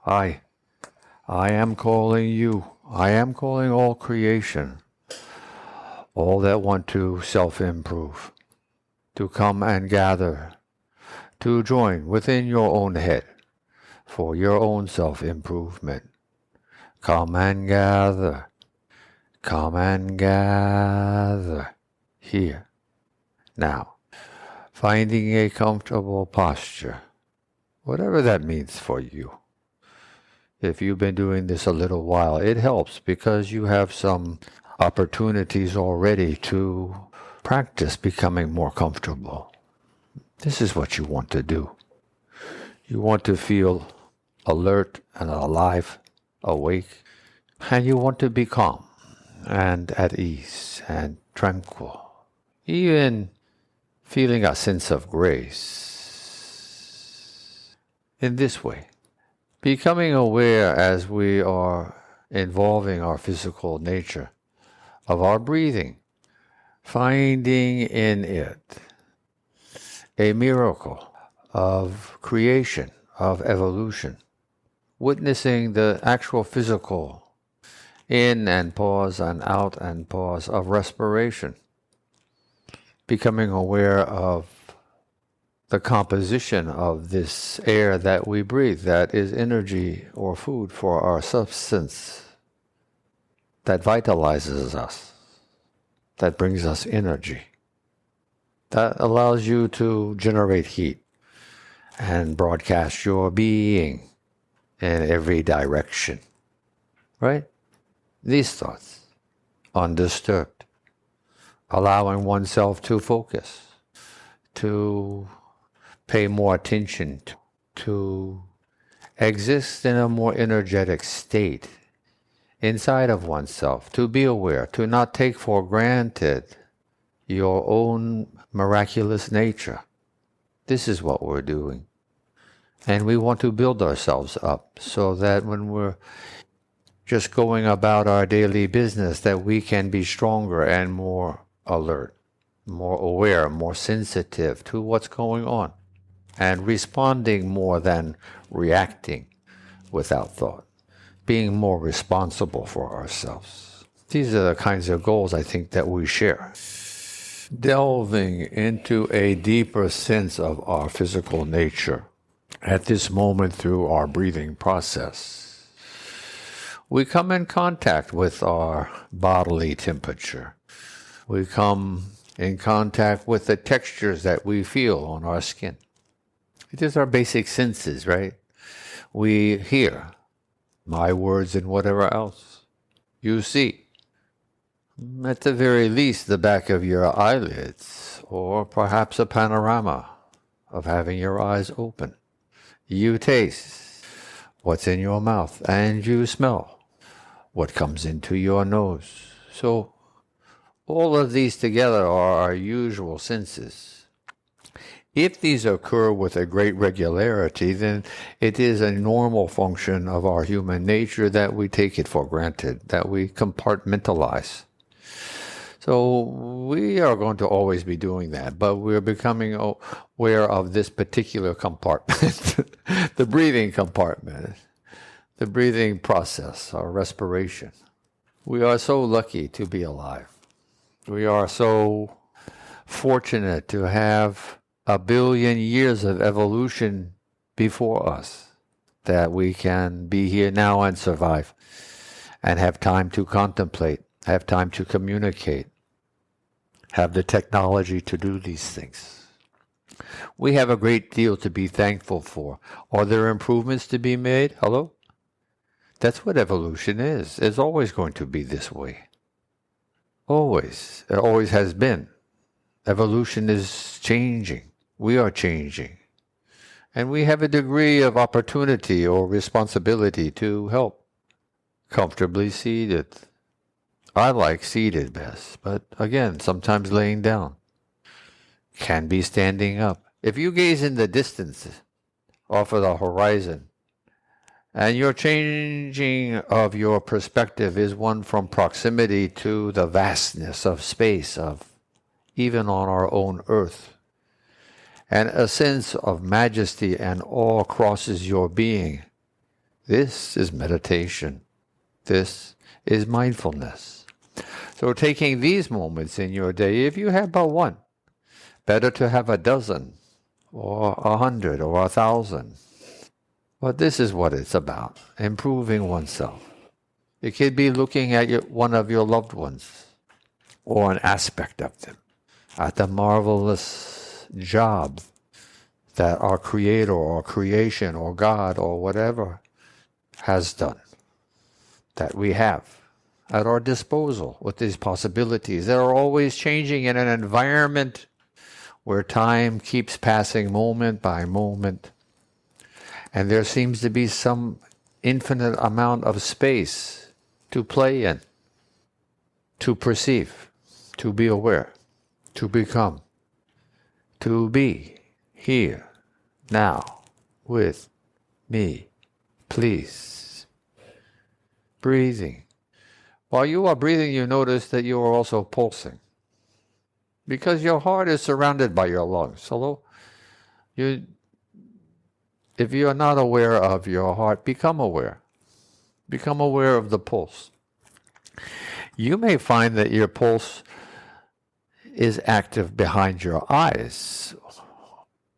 I am calling you. I am calling all creation, all that want to self-improve, to come and gather, to join within your own head for your own self-improvement. Come and gather. Come and gather here. Now, finding a comfortable posture, whatever that means for you. If you've been doing this a little while, it helps because you have some opportunities already to practice becoming more comfortable. This is what you want to do. You want to feel alert and alive, awake, and you want to be calm and at ease and tranquil, even feeling a sense of grace. In this way, becoming aware as we are involving our physical nature of our breathing, finding in it a miracle of creation, of evolution, witnessing the actual physical in and pause and out and pause of respiration, becoming aware of the composition of this air that we breathe, that is energy or food for our substance, that vitalizes us, that brings us energy, that allows you to generate heat and broadcast your being in every direction, right? These thoughts, undisturbed, allowing oneself to focus, to pay more attention, to exist in a more energetic state inside of oneself, to be aware, to not take for granted your own miraculous nature. This is what we're doing. And we want to build ourselves up so that when we're just going about our daily business, that we can be stronger and more alert, more aware, more sensitive to what's going on, and responding more than reacting without thought, being more responsible for ourselves. These are the kinds of goals I think that we share. Delving into a deeper sense of our physical nature at this moment through our breathing process. We come in contact with our bodily temperature. We come in contact with the textures that we feel on our skin. It is our basic senses, right? We hear my words and whatever else. You see, at the very least, the back of your eyelids, or perhaps a panorama of having your eyes open. You taste what's in your mouth, and you smell what comes into your nose. So all of these together are our usual senses. If these occur with a great regularity, then it is a normal function of our human nature that we take it for granted, that we compartmentalize. So we are going to always be doing that, but we're becoming aware of this particular compartment, the breathing compartment, the breathing process, our respiration. We are so lucky to be alive. We are so fortunate to have 1 billion years of evolution before us, that we can be here now and survive, and have time to contemplate, have time to communicate, have the technology to do these things. We have a great deal to be thankful for. Are there improvements to be made? Hello? That's what evolution is. It's always going to be this way. Always. It always has been. Evolution is changing. We are changing. And we have a degree of opportunity or responsibility to help. Comfortably seated. I like seated best, but again, sometimes laying down. Can be standing up. If you gaze in the distance, off of the horizon, and your changing of your perspective is one from proximity to the vastness of space, of even on our own earth, and a sense of majesty and awe crosses your being, This is meditation. This is mindfulness. So taking these moments in your day, if you have but one, better to have a dozen, or 100, or 1,000. But this is what it's about, improving oneself. It could be looking at one of your loved ones, or an aspect of them, at the marvelous job that our Creator or creation or God or whatever has done, that we have at our disposal with these possibilities that are always changing in an environment where time keeps passing moment by moment, and there seems to be some infinite amount of space to play in, to perceive, to be aware, to become, to be here, now, with me, please. Breathing. While you are breathing, you notice that you are also pulsing, because your heart is surrounded by your lungs. Hello? If you are not aware of your heart, become aware. Become aware of the pulse. You may find that your pulse is active behind your eyes.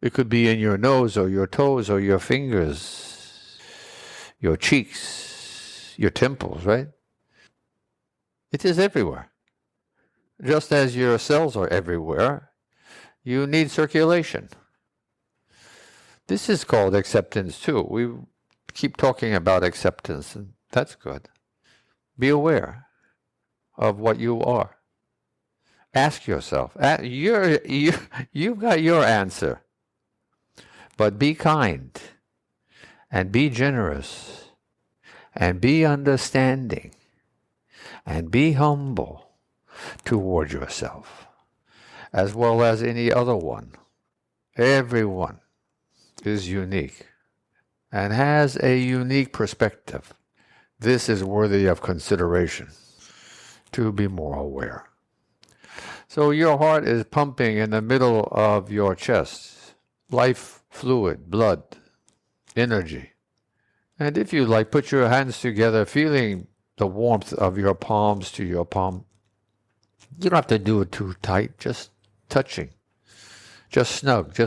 It could be in your nose or your toes or your fingers, your cheeks, your temples, right? It is everywhere. Just as your cells are everywhere, you need circulation. This is called acceptance too. We keep talking about acceptance, and that's good. Be aware of what you are. Ask yourself. You've got your answer. But be kind, and be generous, and be understanding, and be humble toward yourself, as well as any other one. Everyone is unique and has a unique perspective. This is worthy of consideration, to be more aware. So your heart is pumping in the middle of your chest, life fluid, blood, energy. And if you like, put your hands together, feeling the warmth of your palms to your palm. You don't have to do it too tight, just touching. Just snug,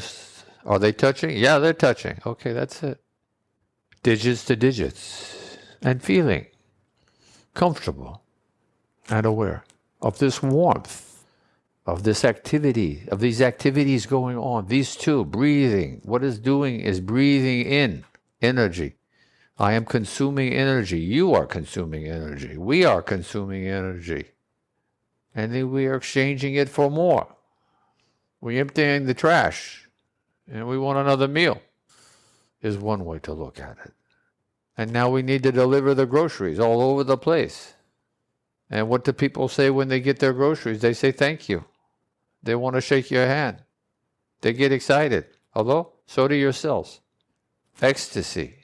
are they touching? Yeah, they're touching. Okay, that's it. Digits to digits. And feeling comfortable and aware of this warmth, of this activity, of these activities going on. These two, breathing. What it's doing is breathing in energy. I am consuming energy. You are consuming energy. We are consuming energy. And then we are exchanging it for more. We're emptying the trash, and we want another meal, is one way to look at it. And now we need to deliver the groceries all over the place. And what do people say when they get their groceries? They say thank you. They want to shake your hand. They get excited. Hello? So do your cells. Ecstasy.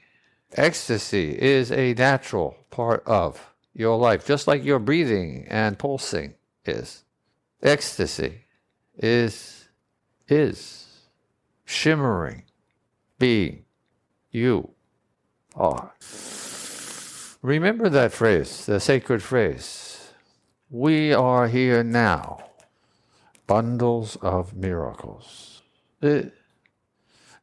Ecstasy is a natural part of your life, just like your breathing and pulsing is. Ecstasy is shimmering, being you are. Remember that phrase, the sacred phrase. We are here now. Bundles of miracles.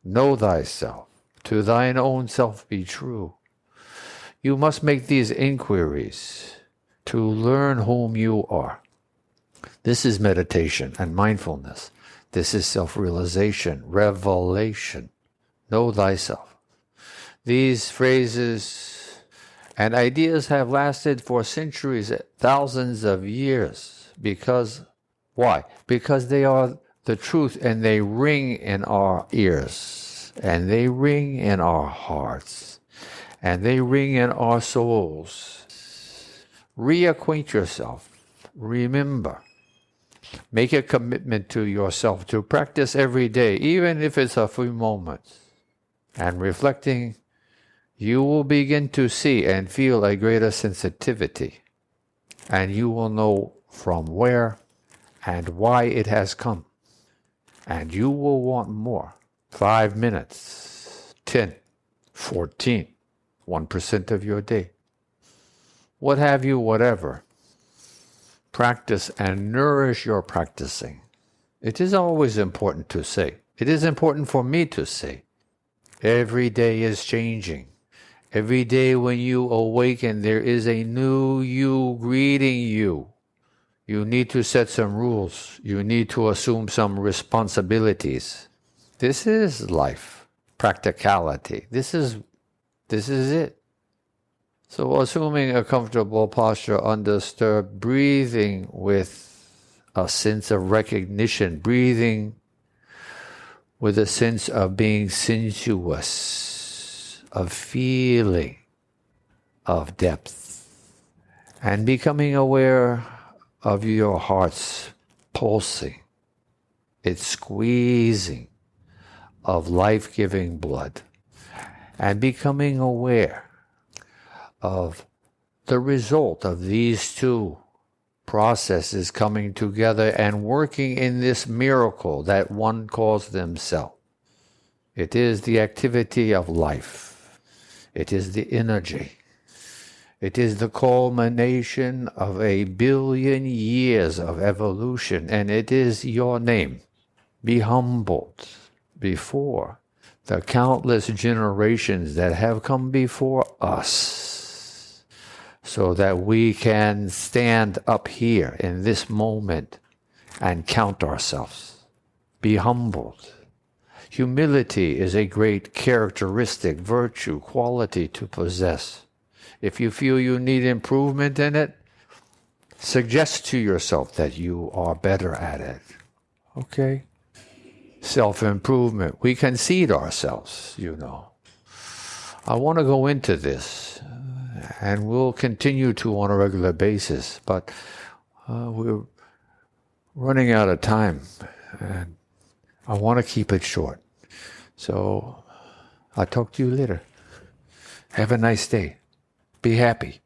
Know thyself. To thine own self be true. You must make these inquiries to learn whom you are. This is meditation and mindfulness. This is self-realization, revelation. Know thyself. These phrases and ideas have lasted for centuries, thousands of years. Because, why? Because they are the truth, and they ring in our ears, and they ring in our hearts, and they ring in our souls. Reacquaint yourself. Remember. Make a commitment to yourself to practice every day, even if it's a few moments. And reflecting, you will begin to see and feel a greater sensitivity. And you will know from where and why it has come. And you will want more. 5 minutes, 10, 14, 1% of your day. What have you, whatever. Practice and nourish your practicing. It is always important to say. It is important for me to say. Every day is changing. Every day when you awaken, there is a new you greeting you. You need to set some rules. You need to assume some responsibilities. This is life, practicality. This is it. So assuming a comfortable posture, undisturbed, breathing with a sense of recognition, breathing with a sense of being sensuous, of feeling, of depth, and becoming aware of your heart's pulsing, its squeezing of life-giving blood, and becoming aware of the result of these two processes coming together and working in this miracle that one calls themselves. It is the activity of life. It is the energy. It is the culmination of 1 billion years of evolution, and it is your name. Be humbled before the countless generations that have come before us, so that we can stand up here in this moment and count ourselves. Be humbled. Humility is a great characteristic, virtue, quality to possess. If you feel you need improvement in it, suggest to yourself that you are better at it. Okay? Self-improvement. We concede ourselves, you know. I want to go into this, and we'll continue to on a regular basis, but we're running out of time, and I want to keep it short. So I'll talk to you later. Have a nice day. Be happy.